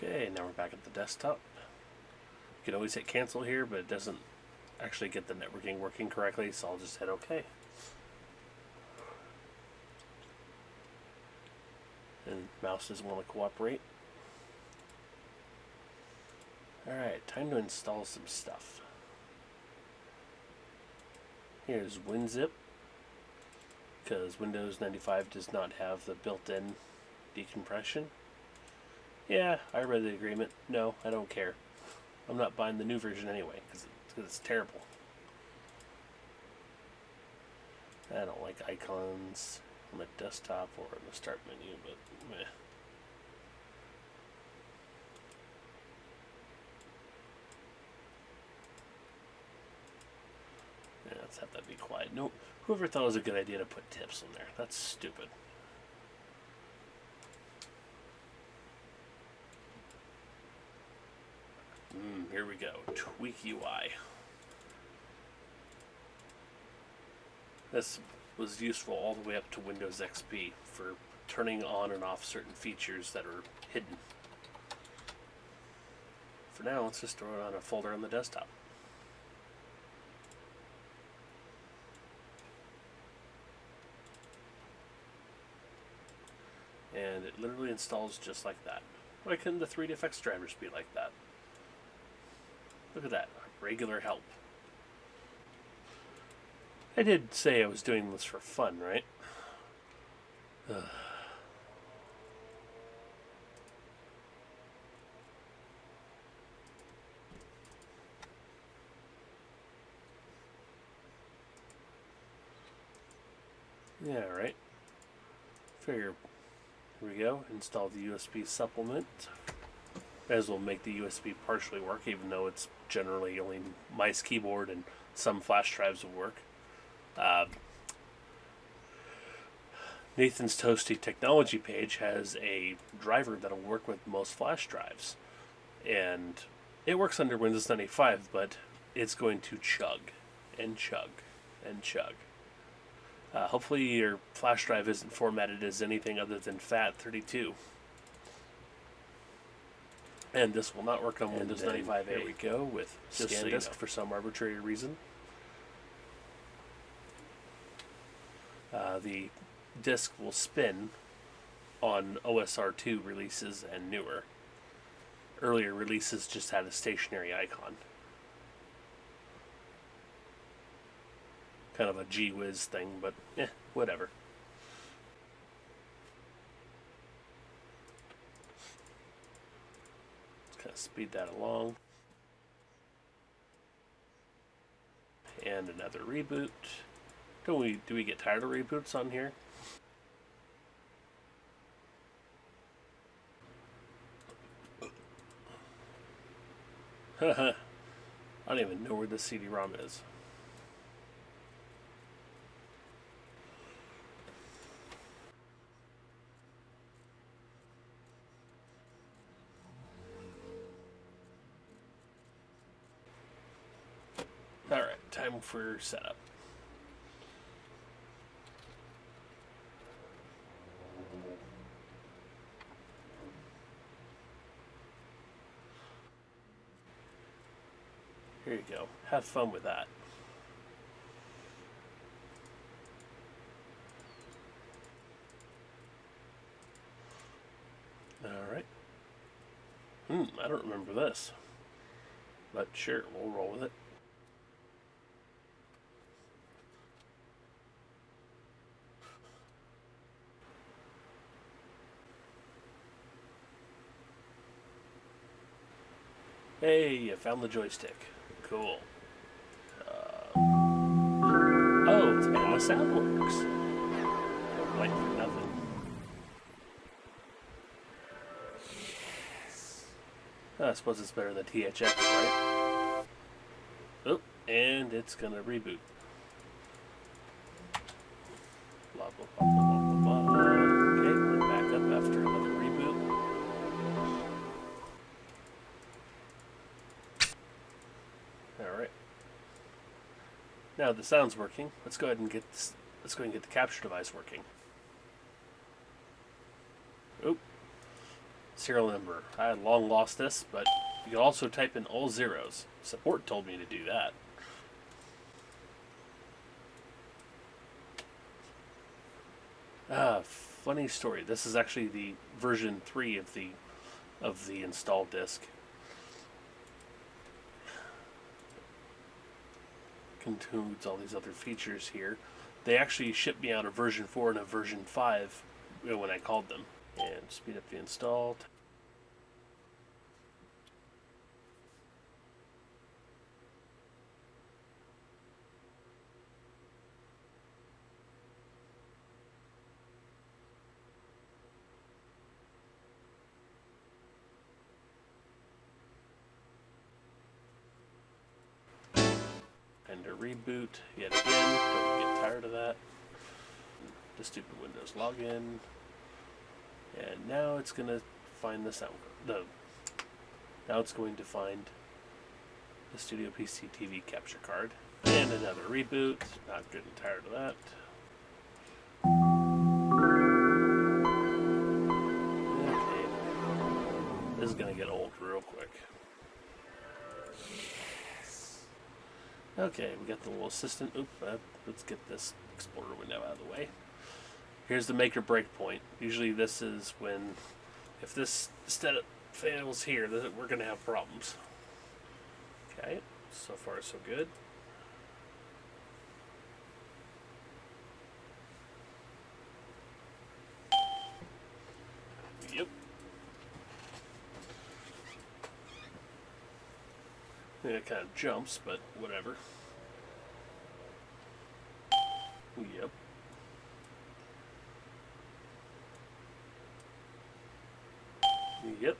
Okay, now we're back at the desktop. You can always hit cancel here, but it doesn't actually get the networking working correctly, so I'll just hit OK. And mouse doesn't want to cooperate. Alright, time to install some stuff. Here's WinZip, because Windows 95 does not have the built-in decompression. Yeah, I read the agreement. No, I don't care. I'm not buying the new version anyway, because it's terrible. I don't like icons on the desktop or in the start menu, but meh. Yeah, let's have that be quiet. No, whoever thought it was a good idea to put tips in there? That's stupid. Here we go. Tweak UI. This was useful all the way up to Windows XP for turning on and off certain features that are hidden. For now, let's just throw it on a folder on the desktop. And it literally installs just like that. Why couldn't the 3D effects drivers be like that? Look at that, regular help. I did say I was doing this for fun, right? Yeah, right. Figure. Here we go. Install the USB supplement. May as well make the USB partially work, even though it's generally only mice, keyboard, and some flash drives will work. Nathan's Toasty Technology page has a driver that'll work with most flash drives. And it works under Windows 95, but it's going to chug and chug and chug. Hopefully your flash drive isn't formatted as anything other than FAT32. And this will not work on Windows 95. Here we go with ScanDisk for some arbitrary reason. The disk will spin on OSR2 releases and newer. Earlier releases just had a stationary icon. Kind of a gee whiz thing, but whatever. Kind of speed that along. And another reboot. Do we get tired of reboots on here? Haha. I don't even know where the CD-ROM is. Alright, time for setup. Here you go. Have fun with that. Alright. I don't remember this. But sure, we'll roll with it. Hey, you found the joystick. Cool. Oh, and the sound works. Don't wait for nothing. I suppose it's better than THX, right? Oh, and it's gonna reboot. Blah, blah, blah, blah, blah, blah. Okay, we're back up after another reboot. Alright. Now the sound's working. Let's go ahead and get this, the capture device working. Oop. serial number. I had long lost this, but you can also type in all zeros. Support told me to do that. Funny story. This is actually the version 3 of the installed disk. Includes all these other features here. They actually shipped me out a version 4 and a version 5 when I called them. And speed up the install. And to reboot yet again. Don't get tired of that. The stupid Windows login. And now it's gonna find the sound. Now it's going to find the Studio PC TV capture card. And another reboot. Not getting tired of that. Okay. This is gonna get old real quick. Okay, we got the little assistant. Let's get this Explorer window out of the way. Here's the make or break point. Usually this is when, if this setup fails here, we're going to have problems. Okay, so far so good. Yep. It kind of jumps, but whatever. Yep. Yep.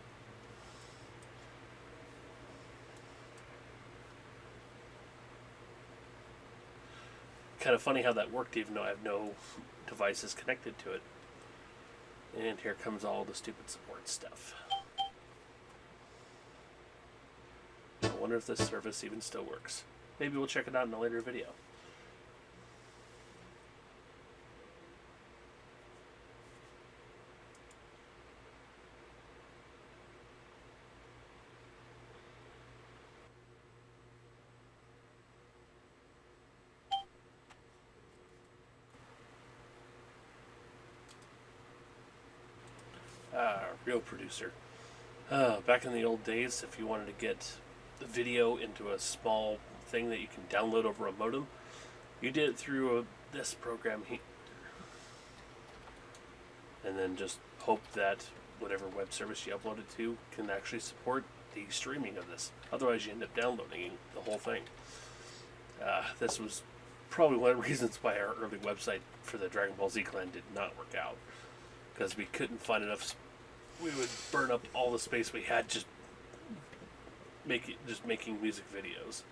Kind of funny how that worked even though I have no devices connected to it. And here comes all the stupid support stuff. I wonder if this service even still works. Maybe we'll check it out in a later video. RealProducer. Back in the old days, if you wanted to get the video into a small thing that you can download over a modem, you did it through this program here. And then just hope that whatever web service you upload it to can actually support the streaming of this. Otherwise, you end up downloading the whole thing. This was probably one of the reasons why our early website for the Dragon Ball Z clan did not work out. Because we couldn't find enough. We would burn up all the space we had just making music videos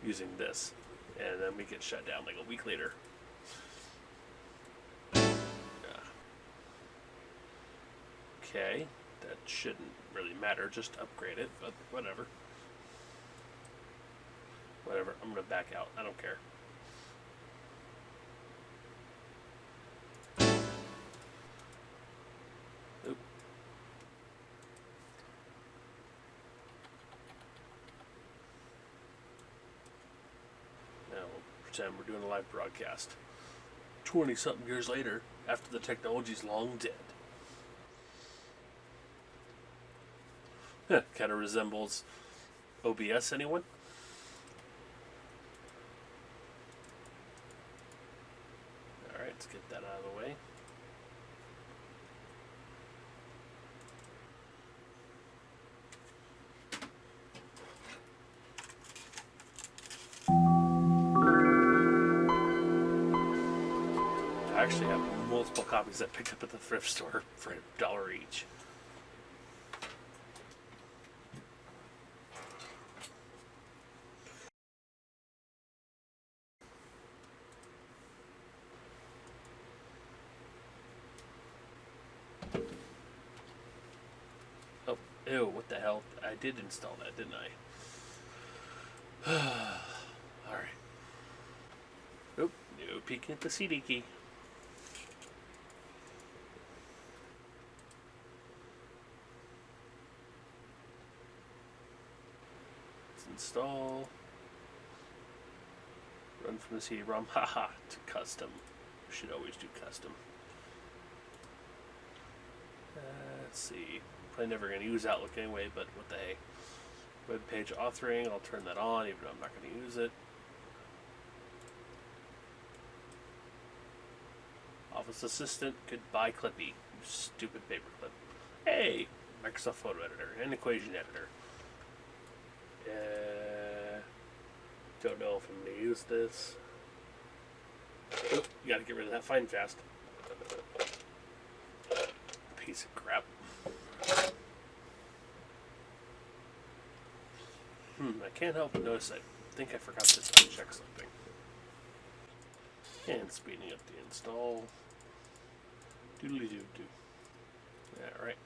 using this, and then we get shut down like a week later. Yeah. Okay, that shouldn't really matter. Just upgrade it, but whatever. Whatever. I'm gonna back out. I don't care. Pretend we're doing a live broadcast 20-something years later after the technology's long dead. Kind of resembles OBS, anyone? Alright, let's get that out of the way. I actually have multiple copies that I picked up at the thrift store for $1 each. Oh, ew, what the hell? I did install that, didn't I? Alright. Oop, no peeking at the CD key. Install. Run from the CD-ROM. Haha, to custom. Should always do custom. Let's see. Probably never going to use Outlook anyway, but what the hey. Web page authoring, I'll turn that on even though I'm not going to use it. Office Assistant, goodbye Clippy, you stupid paperclip. Hey, Microsoft Photo Editor and Equation Editor. Don't know if I'm going to use this. Oh, you got to get rid of that fine fast. Piece of crap. I can't help but notice I think I forgot to uncheck something. And speeding up the install. Doodly doo doo. Alright.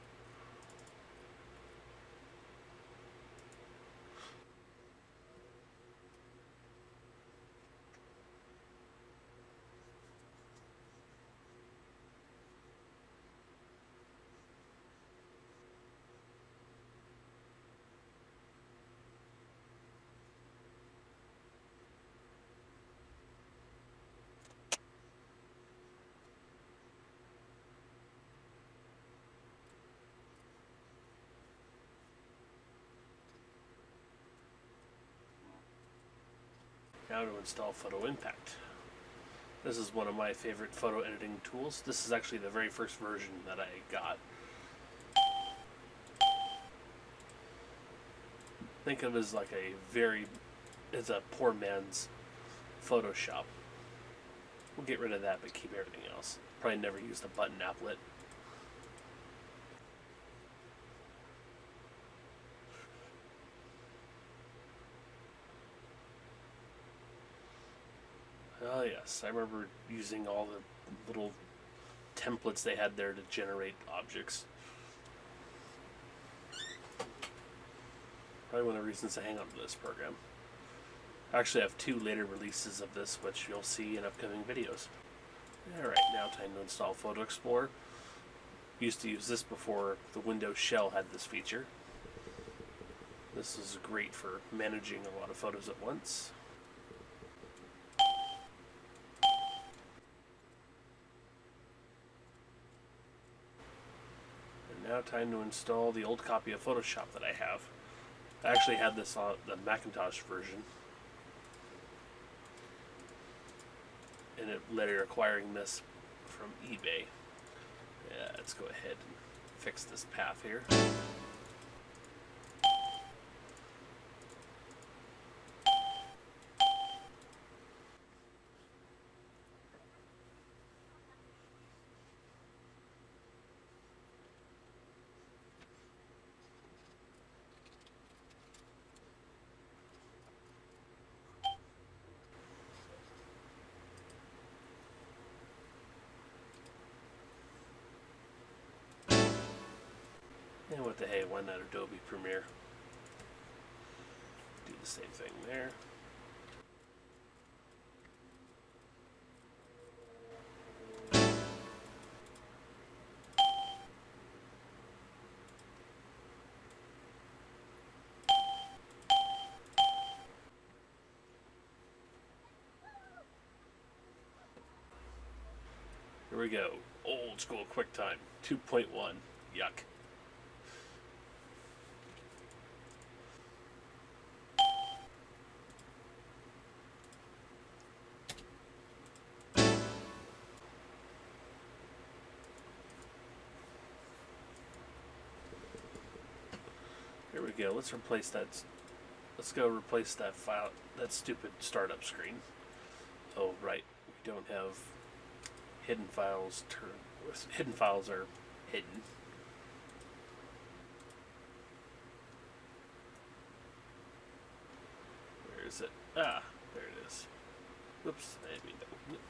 Now to install PhotoImpact. This is one of my favorite photo editing tools. This is actually the very first version that I got. Think of it as like it's a poor man's Photoshop. We'll get rid of that but keep everything else. Probably never use the button applet. Oh yes, I remember using all the little templates they had there to generate objects. Probably one of the reasons I hang on to this program. I actually have 2 later releases of this, which you'll see in upcoming videos. Alright, now time to install PhotoExplorer. Used to use this before the Windows shell had this feature. This is great for managing a lot of photos at once. Now time to install the old copy of Photoshop that I have. I actually had this on the Macintosh version. And it later acquiring this from eBay. Yeah, let's go ahead and fix this path here. And what the hey, why not Adobe Premiere? Do the same thing there. Here we go. Old school QuickTime 2.1. Yuck. Here we go. Let's replace that. Let's go replace that file. That stupid startup screen. Oh right, we don't have hidden files. Hidden files are hidden. Where is it? Ah, there it is. Whoops, I didn't mean to open it.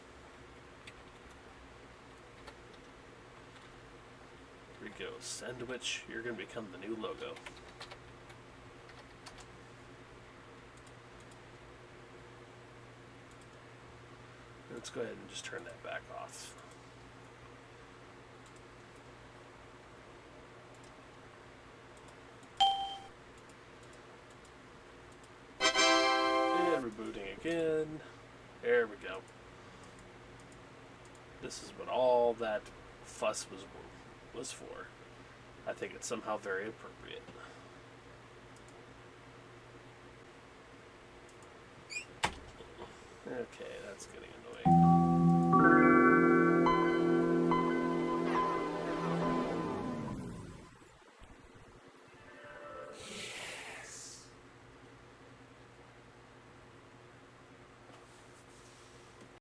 Here we go. Sandwich, you're going to become the new logo. Let's go ahead and just turn that back off. in. There we go. This is what all that fuss was for. I think it's somehow very appropriate. Okay, that's getting annoying.